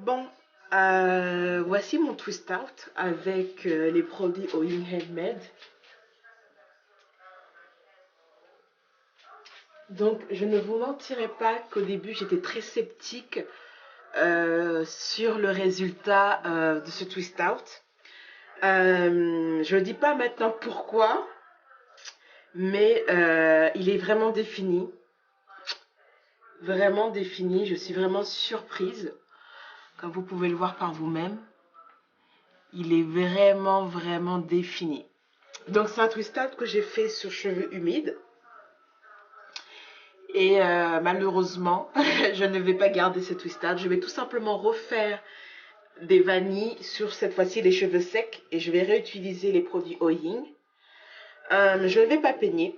Bon, voici mon twist out avec les produits Oil Handmade. Donc, je ne vous mentirai pas qu'au début, j'étais très sceptique sur le résultat de ce twist out. Je ne dis pas maintenant pourquoi, mais il est vraiment défini. Vraiment défini. Je suis vraiment surprise, comme vous pouvez le voir par vous-même. Il est vraiment défini. Donc, c'est un twist out que j'ai fait sur cheveux humides. Et malheureusement, je ne vais pas garder ce twist out. Je vais tout simplement refaire des vanilles sur cette fois-ci les cheveux secs. Et je vais réutiliser les produits Oil. Je ne vais pas peigner.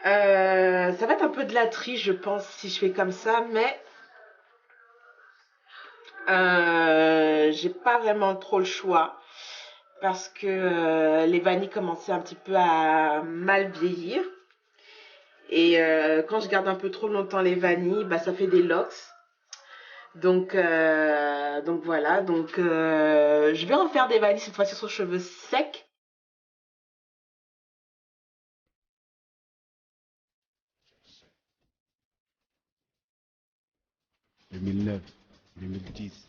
Ça va être un peu de la triche, je pense, si je fais comme ça. Mais j'ai pas vraiment trop le choix. Parce que les vanilles commençaient un petit peu à mal vieillir. Et quand je garde un peu trop longtemps les vanilles, bah, ça fait des locks. Donc voilà. Donc je vais en faire des vanilles cette fois-ci sur cheveux secs. deux mille neuf, 2010.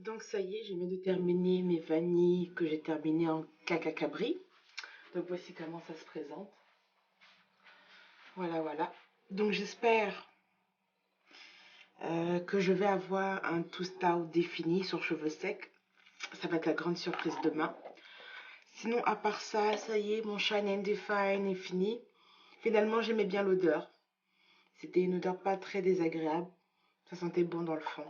Donc ça y est, je viens de terminer mes vanilles que j'ai terminées en caca cabri. Donc voici comment ça se présente. Voilà. Donc j'espère que je vais avoir un twist out défini sur cheveux secs. Ça va être la grande surprise demain. Sinon, à part ça, ça y est, mon Shine and Define est fini. Finalement, j'aimais bien l'odeur. C'était une odeur pas très désagréable. Ça sentait bon dans le fond.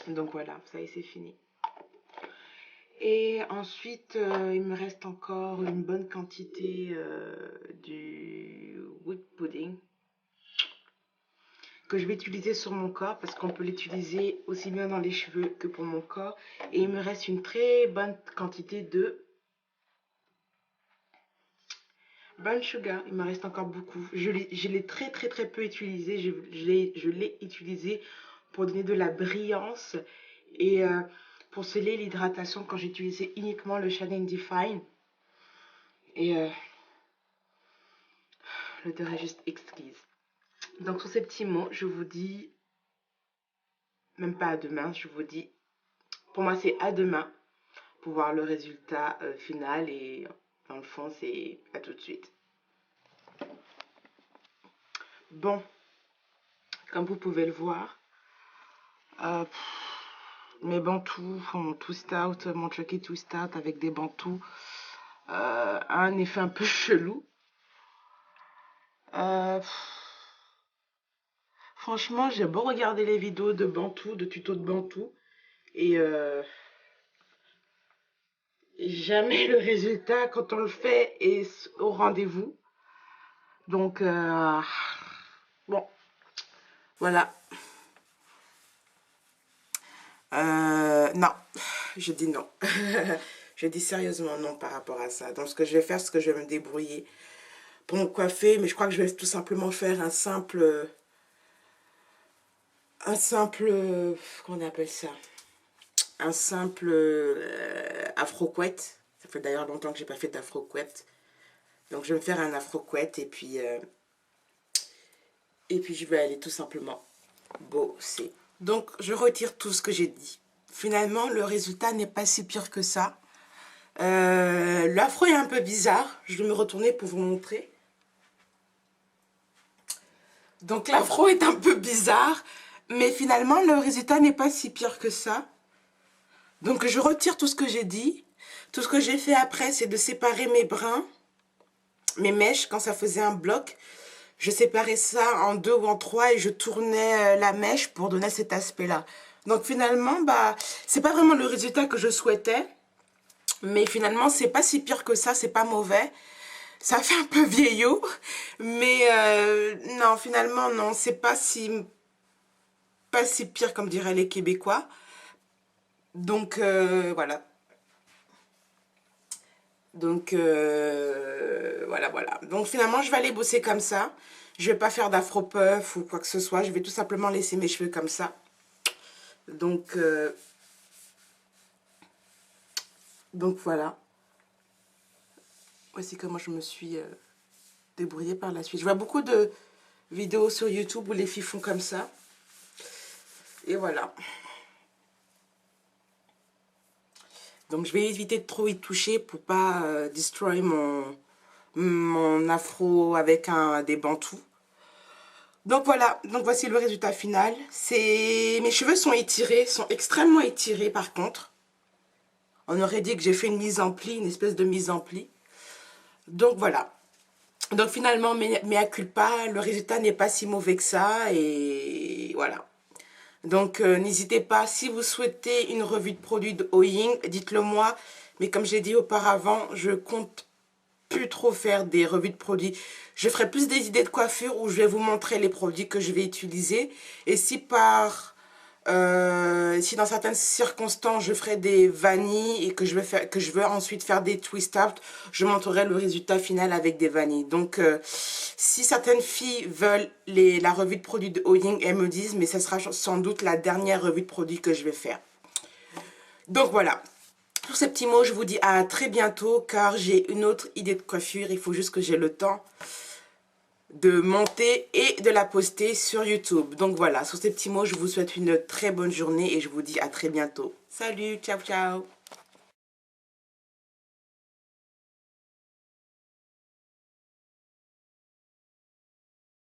Donc voilà, ça y est, c'est fini. Et ensuite, il me reste encore une bonne quantité du whipped pudding que je vais utiliser sur mon corps parce qu'on peut l'utiliser aussi bien dans les cheveux que pour mon corps. Et il me reste une très bonne quantité de brown sugar. Il me reste encore beaucoup. Je l'ai très peu utilisé. Je l'ai utilisé pour donner de la brillance et pour sceller l'hydratation quand j'ai utilisé uniquement le Shine and Define. Et l'odeur est juste exquise. Donc sur ces petits mots, je vous dis, même pas à demain, je vous dis, pour moi c'est à demain pour voir le résultat final et dans le fond c'est à tout de suite. Bon, comme vous pouvez le voir. Mes bantous font twist out, mon chucky twist out avec des bantous a un effet un peu chelou. Franchement, j'ai beau regarder les vidéos de bantous, de tutos de bantous, et jamais le résultat quand on le fait est au rendez-vous. Donc, bon, voilà. Non, je dis non. Je dis sérieusement non par rapport à ça. Donc, ce que je vais faire, c'est que je vais me débrouiller pour me coiffer, mais je crois que je vais tout simplement faire un simple, comment on appelle ça? Un simple afro-couette. Ça fait d'ailleurs longtemps que j'ai pas fait d'afro-couette. Donc, je vais me faire un afro-couette et puis je vais aller tout simplement bosser. Donc, je retire tout ce que j'ai dit. Finalement, le résultat n'est pas si pire que ça. L'afro est un peu bizarre. Je vais me retourner pour vous montrer. Donc, l'afro est un peu bizarre. Mais finalement, le résultat n'est pas si pire que ça. Donc, je retire tout ce que j'ai dit. Tout ce que j'ai fait après, c'est de séparer mes brins, mes mèches, quand ça faisait un bloc. Je séparais ça en 2 ou en 3 et je tournais la mèche pour donner cet aspect-là. Donc finalement, bah, c'est pas vraiment le résultat que je souhaitais. Mais finalement, c'est pas si pire que ça, c'est pas mauvais. Ça fait un peu vieillot. Mais non, finalement, non, c'est pas si pire comme diraient les Québécois. Donc voilà. Donc voilà. Donc finalement, je vais aller bosser comme ça. Je vais pas faire d'afro puff ou quoi que ce soit. Je vais tout simplement laisser mes cheveux comme ça. Donc voilà. Voici comment je me suis débrouillée par la suite. Je vois beaucoup de vidéos sur YouTube où les filles font comme ça. Et voilà. Donc je vais éviter de trop y toucher pour pas destroy mon afro avec des bantous. Donc voilà, donc voici le résultat final. Mes cheveux sont étirés, sont extrêmement étirés par contre. On aurait dit que j'ai fait une mise en pli, une espèce de mise en pli. Donc voilà. Donc finalement, mea culpa, le résultat n'est pas si mauvais que ça et voilà. Donc n'hésitez pas, si vous souhaitez une revue de produits de Oing, dites-le moi. Mais comme j'ai dit auparavant, je compte plus trop faire des revues de produits. Je ferai plus des idées de coiffure où je vais vous montrer les produits que je vais utiliser. Et si si dans certaines circonstances je ferai des vanilles et que je veux ensuite faire des twist out, je montrerai le résultat final avec des vanilles. Donc si certaines filles veulent la revue de produits de Oing, elles me disent, mais ce sera sans doute la dernière revue de produits que je vais faire. Donc voilà. Pour ces petits mots, je vous dis à très bientôt car j'ai une autre idée de coiffure. Il faut juste que j'ai le temps de monter et de la poster sur YouTube. Donc voilà, sur ces petits mots, je vous souhaite une très bonne journée et je vous dis à très bientôt. Salut, ciao, ciao!